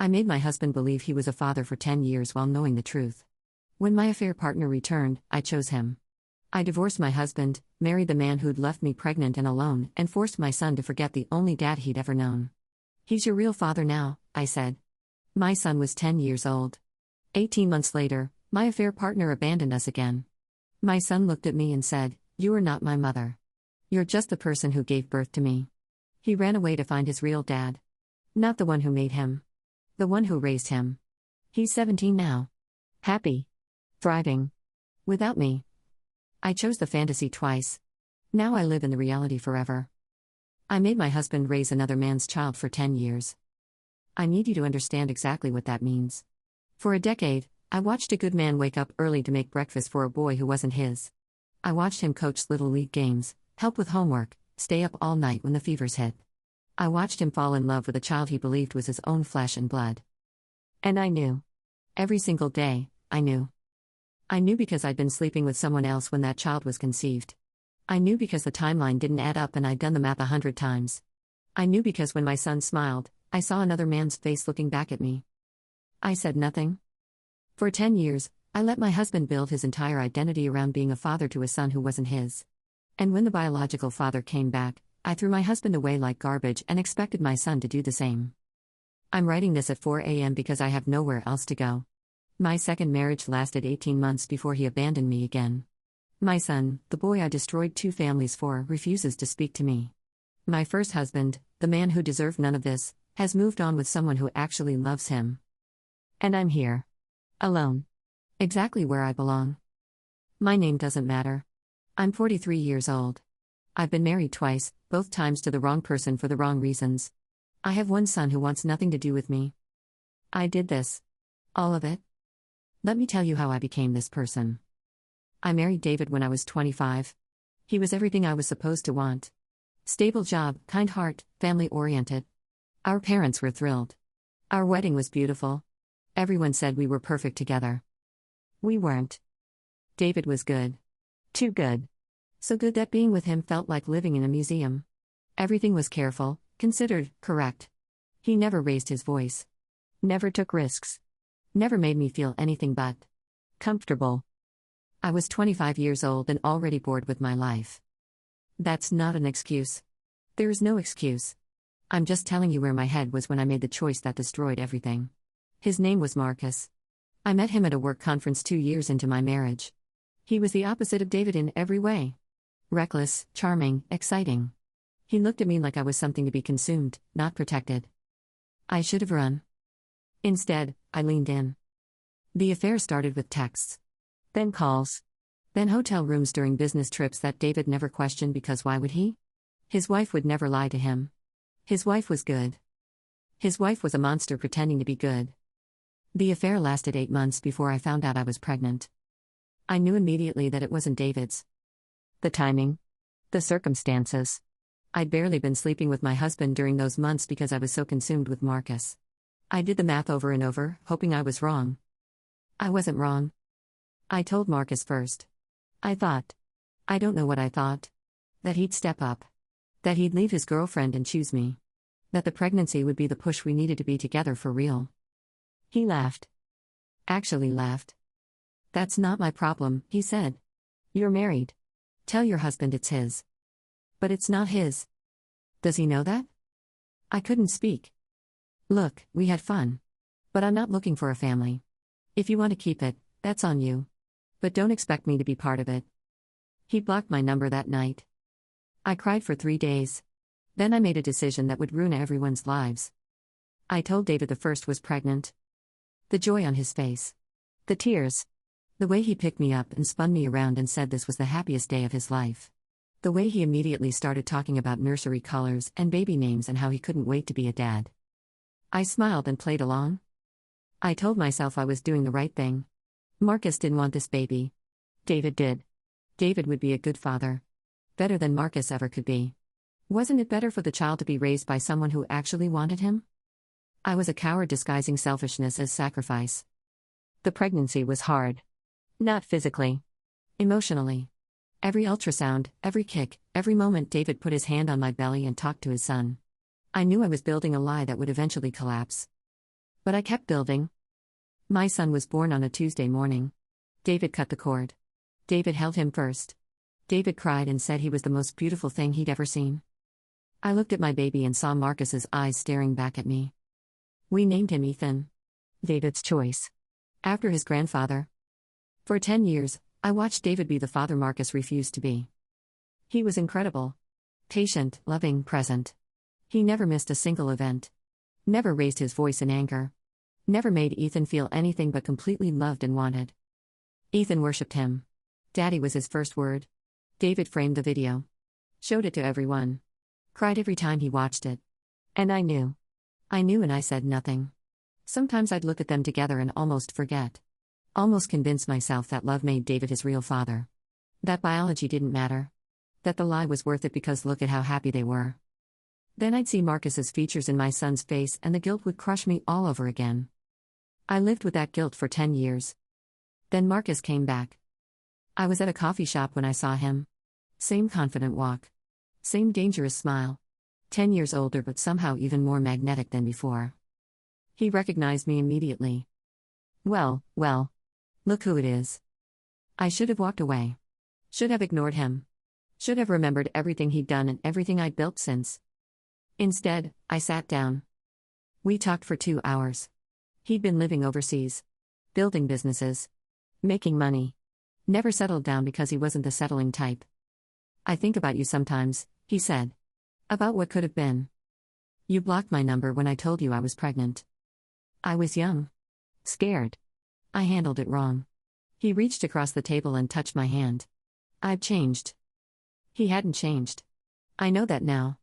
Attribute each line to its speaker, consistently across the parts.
Speaker 1: I made my husband believe he was a father for 10 years while knowing the truth. When my affair partner returned, I chose him. I divorced my husband, married the man who'd left me pregnant and alone, and forced my son to forget the only dad he'd ever known. "He's your real father now," I said. My son was 10 years old. 18 months later, my affair partner abandoned us again. My son looked at me and said, "You are not my mother. You're just the person who gave birth to me." He ran away to find his real dad. Not the one who made him. The one who raised him. He's 17 now. Happy. Thriving. Without me. I chose the fantasy twice. Now I live in the reality forever. I made my husband raise another man's child for 10 years. I need you to understand exactly what that means. For a decade, I watched a good man wake up early to make breakfast for a boy who wasn't his. I watched him coach little league games, help with homework, stay up all night when the fevers hit. I watched him fall in love with a child he believed was his own flesh and blood. And I knew. Every single day, I knew. I knew because I'd been sleeping with someone else when that child was conceived. I knew because the timeline didn't add up and I'd done the math 100 times. I knew because when my son smiled, I saw another man's face looking back at me. I said nothing. For 10 years, I let my husband build his entire identity around being a father to a son who wasn't his. And when the biological father came back, I threw my husband away like garbage and expected my son to do the same. I'm writing this at 4 a.m. because I have nowhere else to go. My second marriage lasted 18 months before he abandoned me again. My son, the boy I destroyed 2 families for, refuses to speak to me. My first husband, the man who deserved none of this, has moved on with someone who actually loves him. And I'm here. Alone. Exactly where I belong. My name doesn't matter. I'm 43 years old. I've been married twice, both times to the wrong person for the wrong reasons. I have one son who wants nothing to do with me. I did this. All of it. Let me tell you how I became this person. I married David when I was 25. He was everything I was supposed to want. Stable job, kind heart, family-oriented. Our parents were thrilled. Our wedding was beautiful. Everyone said we were perfect together. We weren't. David was good. Too good. So good that being with him felt like living in a museum. Everything was careful, considered, correct. He never raised his voice. Never took risks. Never made me feel anything but comfortable. I was 25 years old and already bored with my life. That's not an excuse. There is no excuse. I'm just telling you where my head was when I made the choice that destroyed everything. His name was Marcus. I met him at a work conference 2 years into my marriage. He was the opposite of David in every way. Reckless, charming, exciting. He looked at me like I was something to be consumed, not protected. I should have run. Instead, I leaned in. The affair started with texts. Then calls. Then hotel rooms during business trips that David never questioned because why would he? His wife would never lie to him. His wife was good. His wife was a monster pretending to be good. The affair lasted 8 months before I found out I was pregnant. I knew immediately that it wasn't David's. The timing. The circumstances. I'd barely been sleeping with my husband during those months because I was so consumed with Marcus. I did the math over and over, hoping I was wrong. I wasn't wrong. I told Marcus first. I thought. I don't know what I thought. That he'd step up. That he'd leave his girlfriend and choose me. That the pregnancy would be the push we needed to be together for real. He laughed. Actually laughed. That's not my problem, he said. You're married. Tell your husband it's his. But it's not his. Does he know that? I couldn't speak. Look, we had fun. But I'm not looking for a family. If you want to keep it, that's on you. But don't expect me to be part of it. He blocked my number that night. I cried for 3 days. Then I made a decision that would ruin everyone's lives. I told David the first was pregnant. The joy on his face. The tears. The way he picked me up and spun me around and said this was the happiest day of his life. The way he immediately started talking about nursery colors and baby names and how he couldn't wait to be a dad. I smiled and played along. I told myself I was doing the right thing. Marcus didn't want this baby. David did. David would be a good father. Better than Marcus ever could be. Wasn't it better for the child to be raised by someone who actually wanted him? I was a coward disguising selfishness as sacrifice. The pregnancy was hard. Not physically. Emotionally. Every ultrasound, every kick, every moment David put his hand on my belly and talked to his son. I knew I was building a lie that would eventually collapse. But I kept building. My son was born on a Tuesday morning. David cut the cord. David held him first. David cried and said he was the most beautiful thing he'd ever seen. I looked at my baby and saw Marcus's eyes staring back at me. We named him Ethan. David's choice. After his grandfather. For 10 years, I watched David be the father Marcus refused to be. He was incredible. Patient, loving, present. He never missed a single event. Never raised his voice in anger. Never made Ethan feel anything but completely loved and wanted. Ethan worshipped him. Daddy was his first word. David framed the video. Showed it to everyone. Cried every time he watched it. And I knew. I knew and I said nothing. Sometimes I'd look at them together and almost forget. Almost convince myself that love made David his real father. That biology didn't matter. That the lie was worth it because look at how happy they were. Then I'd see Marcus's features in my son's face and the guilt would crush me all over again. I lived with that guilt for 10 years. Then Marcus came back. I was at a coffee shop when I saw him. Same confident walk. Same dangerous smile. 10 years older but somehow even more magnetic than before. He recognized me immediately. Well, look who it is. I should have walked away. Should have ignored him. Should have remembered everything he'd done and everything I'd built since. Instead, I sat down. We talked for 2 hours. He'd been living overseas. Building businesses. Making money. Never settled down because he wasn't the settling type. I think about you sometimes, he said. About what could have been. You blocked my number when I told you I was pregnant. I was young. Scared. I handled it wrong. He reached across the table and touched my hand. I've changed. He hadn't changed. I know that now.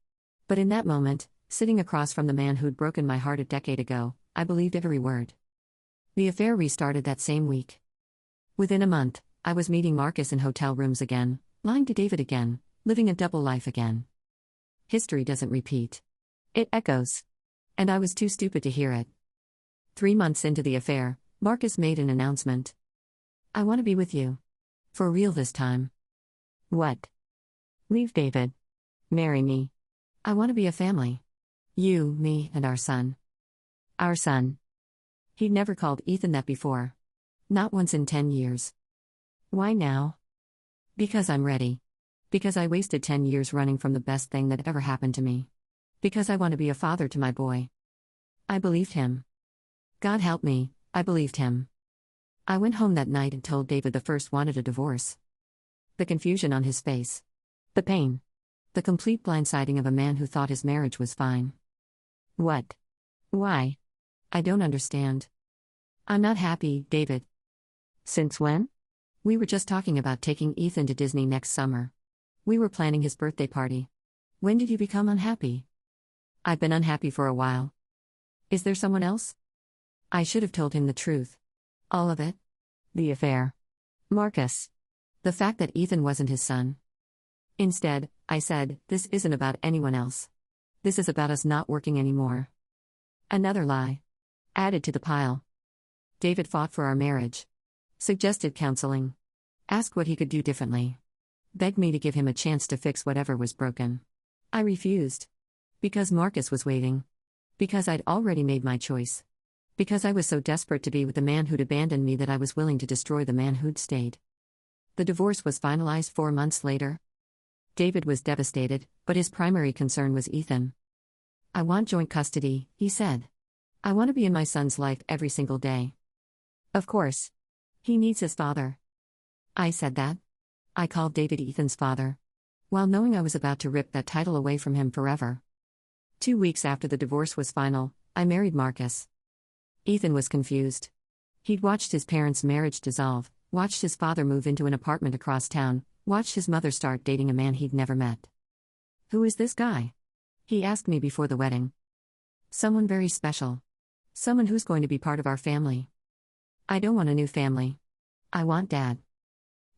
Speaker 1: But in that moment, sitting across from the man who'd broken my heart a decade ago, I believed every word. The affair restarted that same week. Within a month, I was meeting Marcus in hotel rooms again, lying to David again, living a double life again. History doesn't repeat. It echoes. And I was too stupid to hear it. 3 months into the affair, Marcus made an announcement. I want to be with you. For real this time. What? Leave David. Marry me. I want to be a family. You, me, and our son. Our son. He'd never called Ethan that before. Not once in 10 years. Why now? Because I'm ready. Because I wasted 10 years running from the best thing that ever happened to me. Because I want to be a father to my boy. I believed him. God help me, I believed him. I went home that night and told David the first wanted a divorce. The confusion on his face. The pain. The complete blindsiding of a man who thought his marriage was fine. What? Why? I don't understand. I'm not happy, David. Since when? We were just talking about taking Ethan to Disney next summer. We were planning his birthday party. When did you become unhappy? I've been unhappy for a while. Is there someone else? I should have told him the truth. All of it. The affair. Marcus. The fact that Ethan wasn't his son. Instead, I said, this isn't about anyone else. This is about us not working anymore. Another lie. Added to the pile. David fought for our marriage. Suggested counseling. Asked what he could do differently. Begged me to give him a chance to fix whatever was broken. I refused. Because Marcus was waiting. Because I'd already made my choice. Because I was so desperate to be with the man who'd abandoned me that I was willing to destroy the man who'd stayed. The divorce was finalized 4 months later. David was devastated, but his primary concern was Ethan. I want joint custody, he said. I want to be in my son's life every single day. Of course. He needs his father. I said that. I called David Ethan's father. While knowing I was about to rip that title away from him forever. 2 weeks after the divorce was final, I married Marcus. Ethan was confused. He'd watched his parents' marriage dissolve, watched his father move into an apartment across town, watched his mother start dating a man he'd never met. Who is this guy? He asked me before the wedding. Someone very special. Someone who's going to be part of our family. I don't want a new family. I want Dad.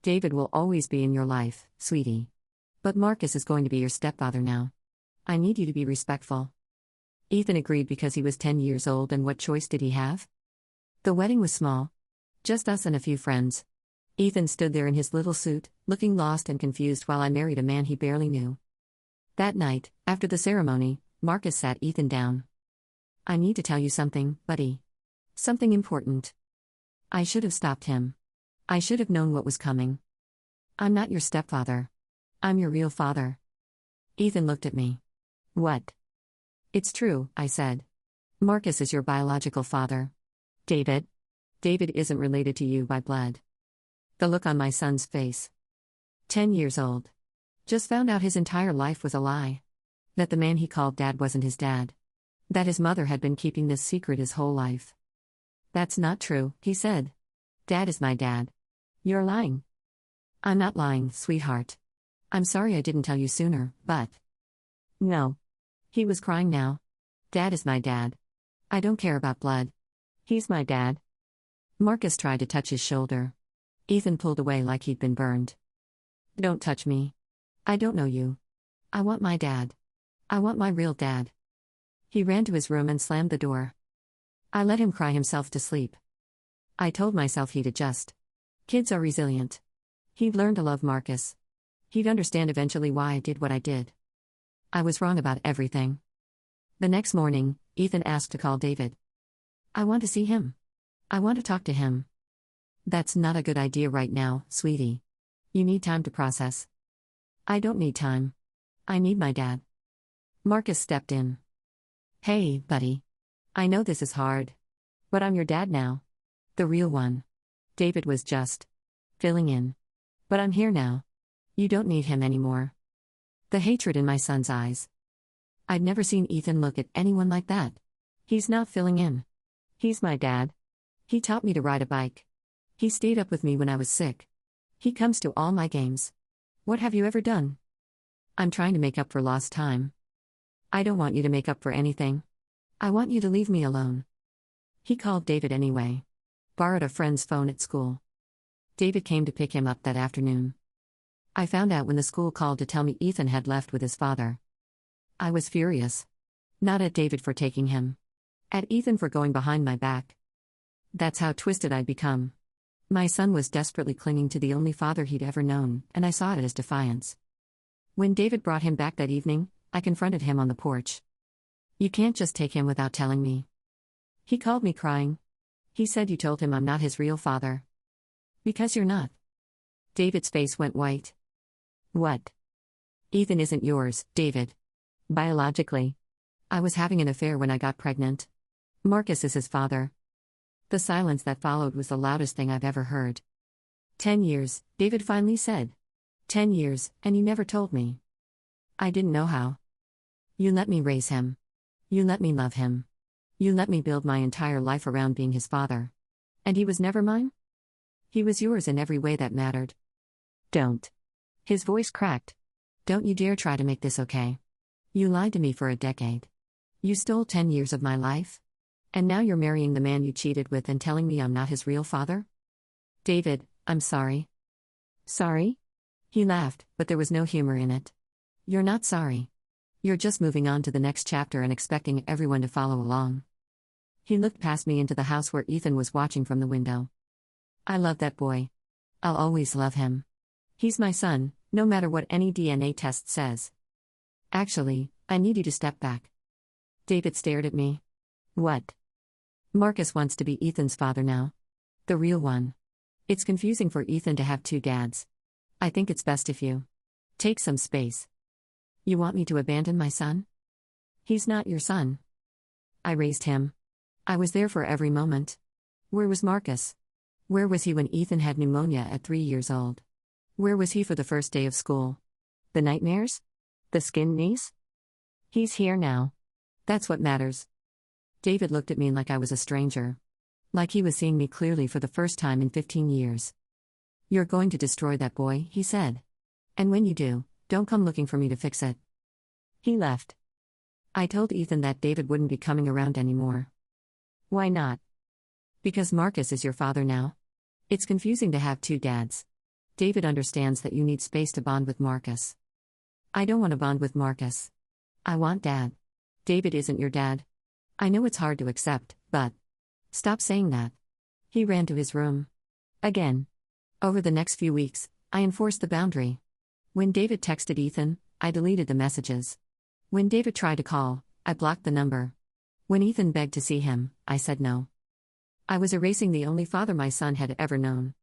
Speaker 1: David will always be in your life, sweetie. But Marcus is going to be your stepfather now. I need you to be respectful. Ethan agreed because he was 10 years old, and what choice did he have? The wedding was small. Just us and a few friends. Ethan stood there in his little suit, looking lost and confused while I married a man he barely knew. That night, after the ceremony, Marcus sat Ethan down. I need to tell you something, buddy. Something important. I should have stopped him. I should have known what was coming. I'm not your stepfather. I'm your real father. Ethan looked at me. What? It's true, I said. Marcus is your biological father. David? David isn't related to you by blood. The look on my son's face. 10 years old. Just found out his entire life was a lie. That the man he called dad wasn't his dad. That his mother had been keeping this secret his whole life. That's not true, he said. Dad is my dad. You're lying. I'm not lying, sweetheart. I'm sorry I didn't tell you sooner, but... No. He was crying now. Dad is my dad. I don't care about blood. He's my dad. Marcus tried to touch his shoulder. Ethan pulled away like he'd been burned. Don't touch me. I don't know you. I want my dad. I want my real dad. He ran to his room and slammed the door. I let him cry himself to sleep. I told myself he'd adjust. Kids are resilient. He'd learn to love Marcus. He'd understand eventually why I did what I did. I was wrong about everything. The next morning, Ethan asked to call David. I want to see him. I want to talk to him. That's not a good idea right now, sweetie. You need time to process. I don't need time. I need my dad. Marcus stepped in. Hey, buddy. I know this is hard. But I'm your dad now. The real one. David was just filling in. But I'm here now. You don't need him anymore. The hatred in my son's eyes. I'd never seen Ethan look at anyone like that. He's not filling in. He's my dad. He taught me to ride a bike. He stayed up with me when I was sick. He comes to all my games. What have you ever done? I'm trying to make up for lost time. I don't want you to make up for anything. I want you to leave me alone. He called David anyway. Borrowed a friend's phone at school. David came to pick him up that afternoon. I found out when the school called to tell me Ethan had left with his father. I was furious. Not at David for taking him. At Ethan for going behind my back. That's how twisted I'd become. My son was desperately clinging to the only father he'd ever known, and I saw it as defiance. When David brought him back that evening, I confronted him on the porch. You can't just take him without telling me. He called me crying. He said you told him I'm not his real father. Because you're not. David's face went white. What? Ethan isn't yours, David. Biologically. I was having an affair when I got pregnant. Marcus is his father. The silence that followed was the loudest thing I've ever heard. 10 years, David finally said. 10 years, and you never told me. I didn't know how. You let me raise him. You let me love him. You let me build my entire life around being his father. And he was never mine? He was yours in every way that mattered. Don't. His voice cracked. Don't you dare try to make this okay. You lied to me for a decade. You stole 10 years of my life? And now you're marrying the man you cheated with and telling me I'm not his real father? David, I'm sorry. Sorry? He laughed, but there was no humor in it. You're not sorry. You're just moving on to the next chapter and expecting everyone to follow along. He looked past me into the house where Ethan was watching from the window. I love that boy. I'll always love him. He's my son, no matter what any DNA test says. Actually, I need you to step back. David stared at me. What? Marcus wants to be Ethan's father now. The real one. It's confusing for Ethan to have two dads. I think it's best if you take some space. You want me to abandon my son? He's not your son. I raised him. I was there for every moment. Where was Marcus? Where was he when Ethan had pneumonia at 3 years old? Where was he for the first day of school? The nightmares? The skin knees? He's here now. That's what matters. David looked at me like I was a stranger. Like he was seeing me clearly for the first time in 15 years. You're going to destroy that boy, he said. And when you do, don't come looking for me to fix it. He left. I told Ethan that David wouldn't be coming around anymore. Why not? Because Marcus is your father now. It's confusing to have two dads. David understands that you need space to bond with Marcus. I don't want to bond with Marcus. I want Dad. David isn't your dad. I know it's hard to accept, but... Stop saying that. He ran to his room. Again. Over the next few weeks, I enforced the boundary. When David texted Ethan, I deleted the messages. When David tried to call, I blocked the number. When Ethan begged to see him, I said no. I was erasing the only father my son had ever known.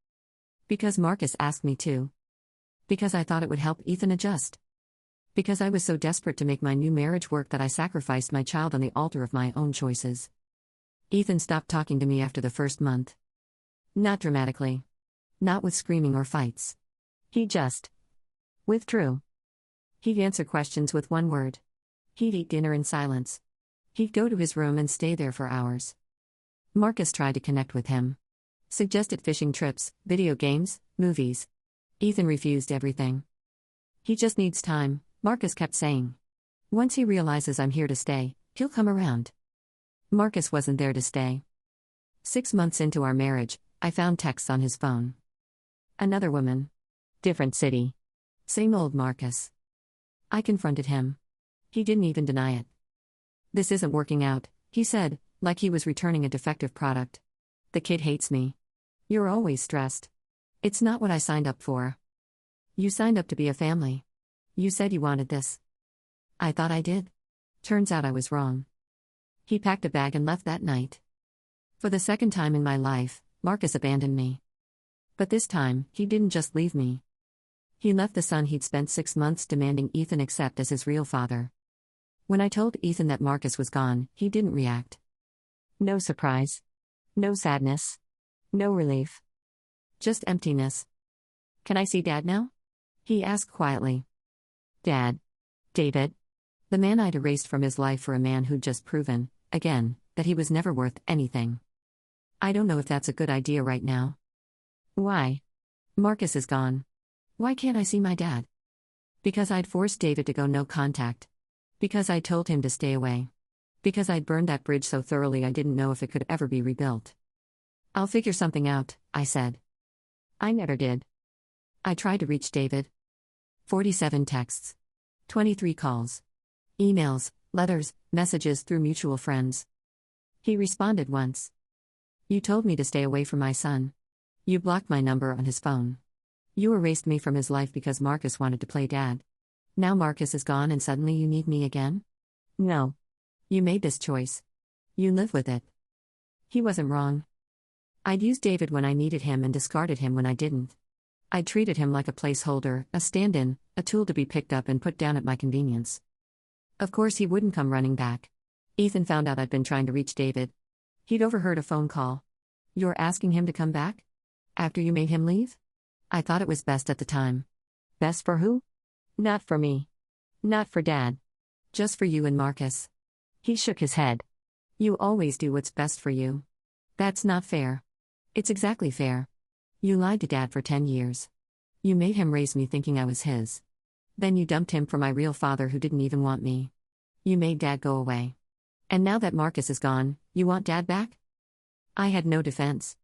Speaker 1: Because Marcus asked me to. Because I thought it would help Ethan adjust. Because I was so desperate to make my new marriage work that I sacrificed my child on the altar of my own choices. Ethan stopped talking to me after the first month. Not dramatically. Not with screaming or fights. He just withdrew. He'd answer questions with one word. He'd eat dinner in silence. He'd go to his room and stay there for hours. Marcus tried to connect with him. Suggested fishing trips, video games, movies. Ethan refused everything. He just needs time, Marcus kept saying. Once he realizes I'm here to stay, he'll come around. Marcus wasn't there to stay. 6 months into our marriage, I found texts on his phone. Another woman. Different city. Same old Marcus. I confronted him. He didn't even deny it. This isn't working out, he said, like he was returning a defective product. The kid hates me. You're always stressed. It's not what I signed up for. You signed up to be a family. You said you wanted this. I thought I did. Turns out I was wrong. He packed a bag and left that night. For the second time in my life, Marcus abandoned me. But this time, he didn't just leave me. He left the son he'd spent 6 months demanding Ethan accept as his real father. When I told Ethan that Marcus was gone, he didn't react. No surprise. No sadness. No relief. Just emptiness. Can I see Dad now? He asked quietly. Dad. David. The man I'd erased from his life for a man who'd just proven, again, that he was never worth anything. I don't know if that's a good idea right now. Why? Marcus is gone. Why can't I see my dad? Because I'd forced David to go no contact. Because I told him to stay away. Because I'd burned that bridge so thoroughly I didn't know if it could ever be rebuilt. I'll figure something out, I said. I never did. I tried to reach David. 47 texts. 23 calls. Emails, letters, messages through mutual friends. He responded once. You told me to stay away from my son. You blocked my number on his phone. You erased me from his life because Marcus wanted to play dad. Now Marcus is gone and suddenly you need me again? No. You made this choice. You live with it. He wasn't wrong. I'd used David when I needed him and discarded him when I didn't. I treated him like a placeholder, a stand-in, a tool to be picked up and put down at my convenience. Of course he wouldn't come running back. Ethan found out I'd been trying to reach David. He'd overheard a phone call. You're asking him to come back? After you made him leave? I thought it was best at the time. Best for who? Not for me. Not for Dad. Just for you and Marcus. He shook his head. You always do what's best for you. That's not fair. It's exactly fair. You lied to Dad for 10 years. You made him raise me thinking I was his. Then you dumped him for my real father who didn't even want me. You made Dad go away. And now that Marcus is gone, you want Dad back? I had no defense.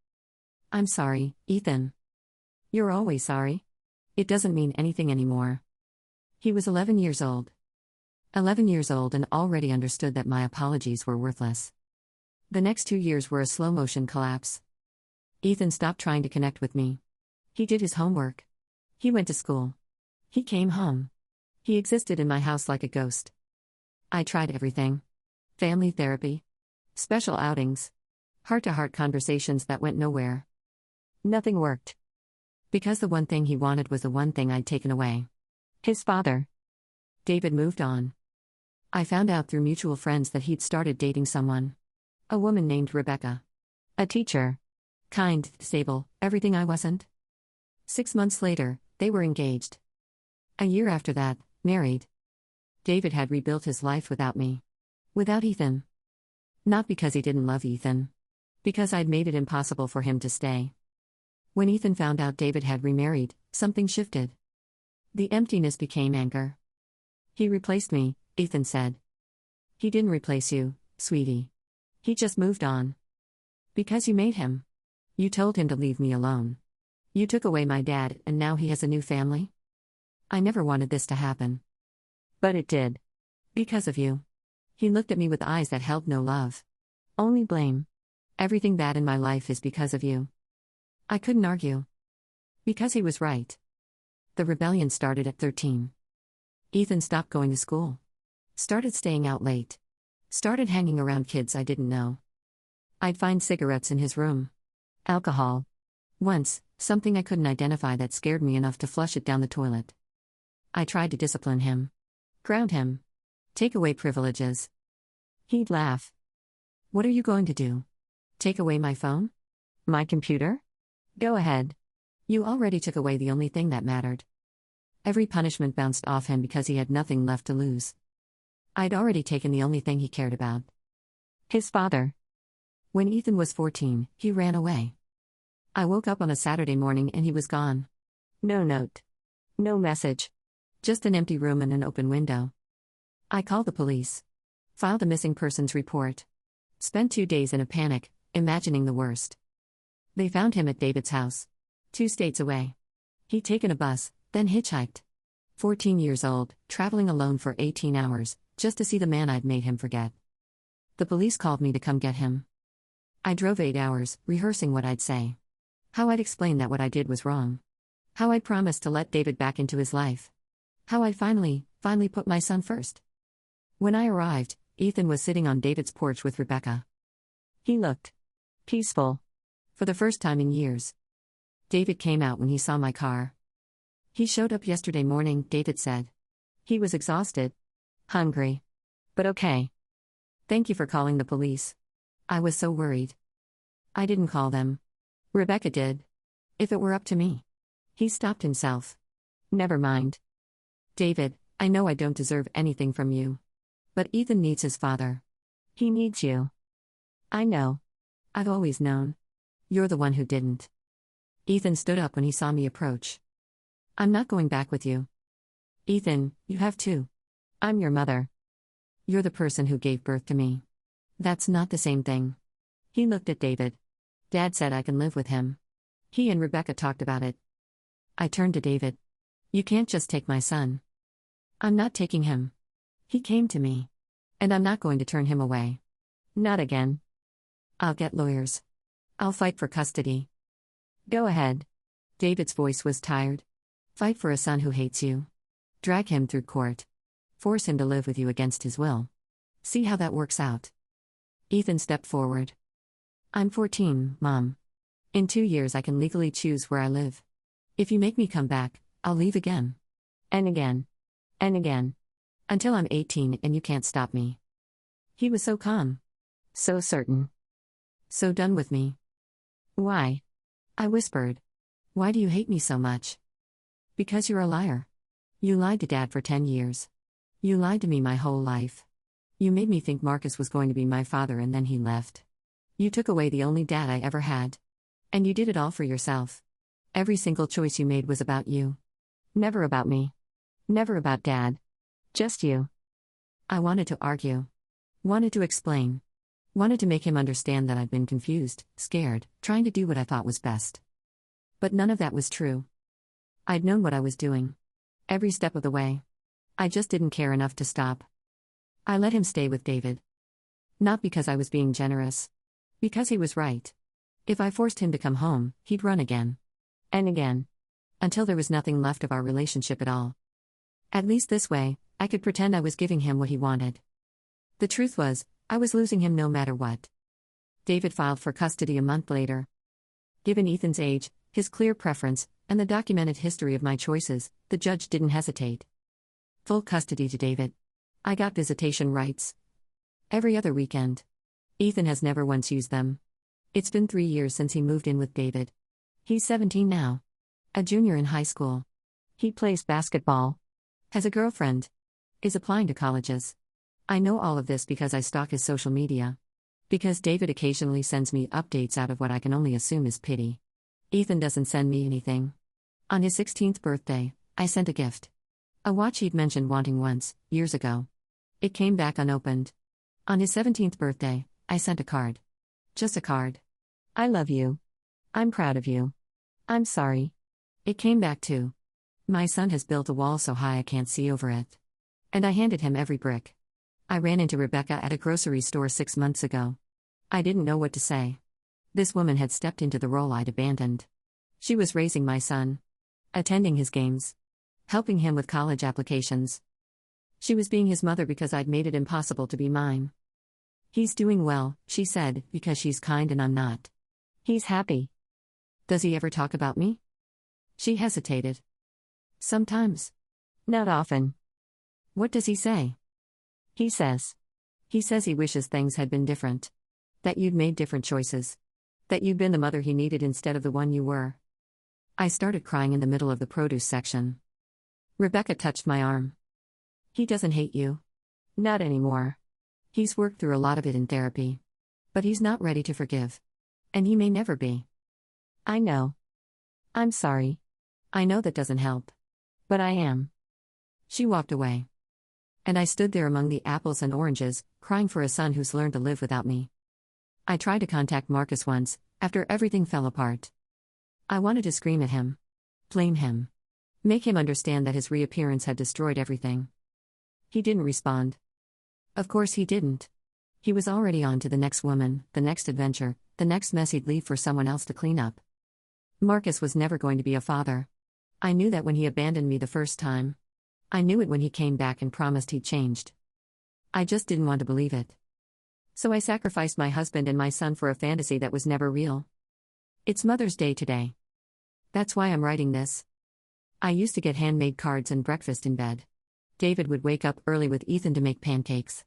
Speaker 1: I'm sorry, Ethan. You're always sorry. It doesn't mean anything anymore. He was 11 years old. 11 years old and already understood that my apologies were worthless. The next 2 years were a slow-motion collapse. Ethan stopped trying to connect with me. He did his homework. He went to school. He came home. He existed in my house like a ghost. I tried everything. Family therapy. Special outings. Heart-to-heart conversations that went nowhere. Nothing worked. Because the one thing he wanted was the one thing I'd taken away. His father. David moved on. I found out through mutual friends that he'd started dating someone. A woman named Rebecca. A teacher. Kind, stable, everything I wasn't. 6 months later, they were engaged. A year after that, married. David had rebuilt his life without me. Without Ethan. Not because he didn't love Ethan. Because I'd made it impossible for him to stay. When Ethan found out David had remarried, something shifted. The emptiness became anger. He replaced me, Ethan said. He didn't replace you, sweetie. He just moved on. Because you made him. You told him to leave me alone. You took away my dad and now he has a new family? I never wanted this to happen. But it did. Because of you. He looked at me with eyes that held no love. Only blame. Everything bad in my life is because of you. I couldn't argue. Because he was right. The rebellion started at 13. Ethan stopped going to school. Started staying out late. Started hanging around kids I didn't know. I'd find cigarettes in his room. Alcohol. Once, something I couldn't identify that scared me enough to flush it down the toilet. I tried to discipline him. Ground him. Take away privileges. He'd laugh. What are you going to do? Take away my phone? My computer? Go ahead. You already took away the only thing that mattered. Every punishment bounced off him because he had nothing left to lose. I'd already taken the only thing he cared about. His father. When Ethan was 14, he ran away. I woke up on a Saturday morning and he was gone. No note. No message. Just an empty room and an open window. I called the police. Filed a missing persons report. Spent 2 days in a panic, imagining the worst. They found him at David's house. 2 states away. He'd taken a bus, then hitchhiked. 14 years old, traveling alone for 18 hours, just to see the man I'd made him forget. The police called me to come get him. I drove 8 hours, rehearsing what I'd say. How I'd explain that what I did was wrong. How I'd promised to let David back into his life. How I'd finally put my son first. When I arrived, Ethan was sitting on David's porch with Rebecca. He looked peaceful. For the first time in years. David came out when he saw my car. He showed up yesterday morning, David said. He was exhausted. Hungry. But okay. Thank you for calling the police. I was so worried. I didn't call them. Rebecca did. If it were up to me. He stopped himself. Never mind. David, I know I don't deserve anything from you. But Ethan needs his father. He needs you. I know. I've always known. You're the one who didn't. Ethan stood up when he saw me approach. I'm not going back with you. Ethan, you have to. I'm your mother. You're the person who gave birth to me. That's not the same thing. He looked at David. Dad said I can live with him. He and Rebecca talked about it. I turned to David. You can't just take my son. I'm not taking him. He came to me. And I'm not going to turn him away. Not again. I'll get lawyers. I'll fight for custody. Go ahead. David's voice was tired. Fight for a son who hates you. Drag him through court. Force him to live with you against his will. See how that works out. Ethan stepped forward. I'm 14, Mom. In 2 years I can legally choose where I live. If you make me come back, I'll leave again. And again. And again. Until I'm 18 and you can't stop me. He was so calm. So certain. So done with me. Why? I whispered. Why do you hate me so much? Because you're a liar. You lied to Dad for 10 years. You lied to me my whole life. You made me think Marcus was going to be my father and then he left. You took away the only dad I ever had. And you did it all for yourself. Every single choice you made was about you. Never about me. Never about Dad. Just you. I wanted to argue. Wanted to explain. Wanted to make him understand that I'd been confused, scared, trying to do what I thought was best. But none of that was true. I'd known what I was doing. Every step of the way. I just didn't care enough to stop. I let him stay with David. Not because I was being generous. Because he was right. If I forced him to come home, he'd run again. And again. Until there was nothing left of our relationship at all. At least this way, I could pretend I was giving him what he wanted. The truth was, I was losing him no matter what. David filed for custody a month later. Given Ethan's age, his clear preference, and the documented history of my choices, the judge didn't hesitate. Full custody to David. I got visitation rights. Every other weekend. Ethan has never once used them. It's been 3 years since he moved in with David. He's 17 now. A junior in high school. He plays basketball. Has a girlfriend. Is applying to colleges. I know all of this because I stalk his social media. Because David occasionally sends me updates out of what I can only assume is pity. Ethan doesn't send me anything. On his 16th birthday, I sent a gift. A watch he'd mentioned wanting once, years ago. It came back unopened. On his 17th birthday, I sent a card. Just a card. I love you. I'm proud of you. I'm sorry. It came back too. My son has built a wall so high I can't see over it. And I handed him every brick. I ran into Rebecca at a grocery store 6 months ago. I didn't know what to say. This woman had stepped into the role I'd abandoned. She was raising my son. Attending his games. Helping him with college applications. She was being his mother because I'd made it impossible to be mine. He's doing well, she said, because she's kind and I'm not. He's happy. Does he ever talk about me? She hesitated. Sometimes. Not often. What does he say? He says. He says he wishes things had been different. That you'd made different choices. That you'd been the mother he needed instead of the one you were. I started crying in the middle of the produce section. Rebecca touched my arm. He doesn't hate you. Not anymore. He's worked through a lot of it in therapy. But he's not ready to forgive. And he may never be. I know. I'm sorry. I know that doesn't help. But I am. She walked away. And I stood there among the apples and oranges, crying for a son who's learned to live without me. I tried to contact Marcus once, after everything fell apart. I wanted to scream at him. Blame him. Make him understand that his reappearance had destroyed everything. He didn't respond. Of course he didn't. He was already on to the next woman, the next adventure, the next mess he'd leave for someone else to clean up. Marcus was never going to be a father. I knew that when he abandoned me the first time. I knew it when he came back and promised he'd changed. I just didn't want to believe it. So I sacrificed my husband and my son for a fantasy that was never real. It's Mother's Day today. That's why I'm writing this. I used to get handmade cards and breakfast in bed. David would wake up early with Ethan to make pancakes.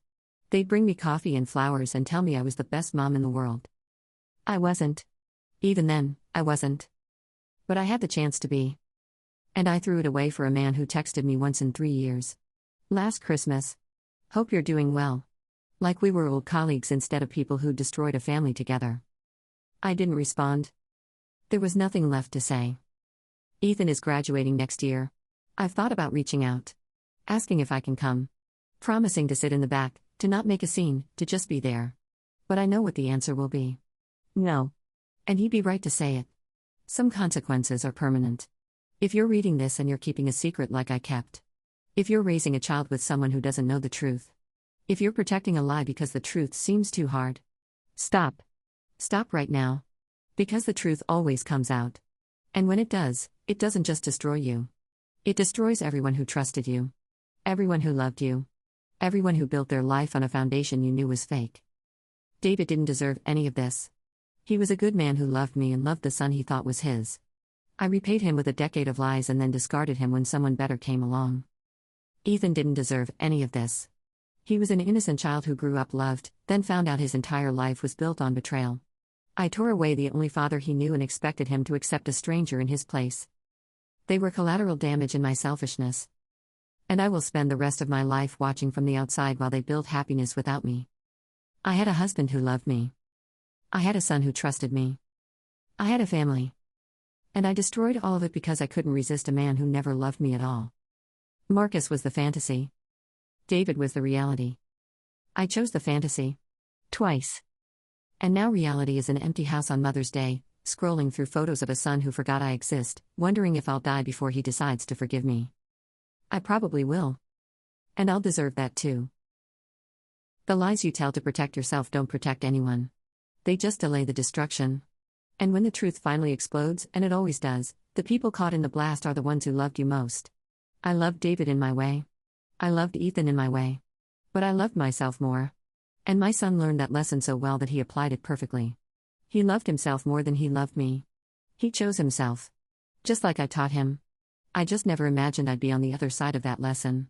Speaker 1: They'd bring me coffee and flowers and tell me I was the best mom in the world. I wasn't. Even then, I wasn't. But I had the chance to be. And I threw it away for a man who texted me once in 3 years. Last Christmas. Hope you're doing well. Like we were old colleagues instead of people who destroyed a family together. I didn't respond. There was nothing left to say. Ethan is graduating next year. I've thought about reaching out. Asking if I can come. Promising to sit in the back, to not make a scene, to just be there. But I know what the answer will be. No. And he'd be right to say it. Some consequences are permanent. If you're reading this and you're keeping a secret like I kept. If you're raising a child with someone who doesn't know the truth. If you're protecting a lie because the truth seems too hard. Stop. Stop right now. Because the truth always comes out. And when it doesn't just destroy you. It destroys everyone who trusted you. Everyone who loved you. Everyone who built their life on a foundation you knew was fake. David didn't deserve any of this. He was a good man who loved me and loved the son he thought was his. I repaid him with a decade of lies and then discarded him when someone better came along. Ethan didn't deserve any of this. He was an innocent child who grew up loved, then found out his entire life was built on betrayal. I tore away the only father he knew and expected him to accept a stranger in his place. They were collateral damage in my selfishness. And I will spend the rest of my life watching from the outside while they build happiness without me. I had a husband who loved me. I had a son who trusted me. I had a family. And I destroyed all of it because I couldn't resist a man who never loved me at all. Marcus was the fantasy. David was the reality. I chose the fantasy. Twice. And now reality is an empty house on Mother's Day, scrolling through photos of a son who forgot I exist, wondering if I'll die before he decides to forgive me. I probably will. And I'll deserve that too. The lies you tell to protect yourself don't protect anyone. They just delay the destruction. And when the truth finally explodes, and it always does, the people caught in the blast are the ones who loved you most. I loved David in my way. I loved Ethan in my way. But I loved myself more. And my son learned that lesson so well that he applied it perfectly. He loved himself more than he loved me. He chose himself. Just like I taught him. I just never imagined I'd be on the other side of that lesson.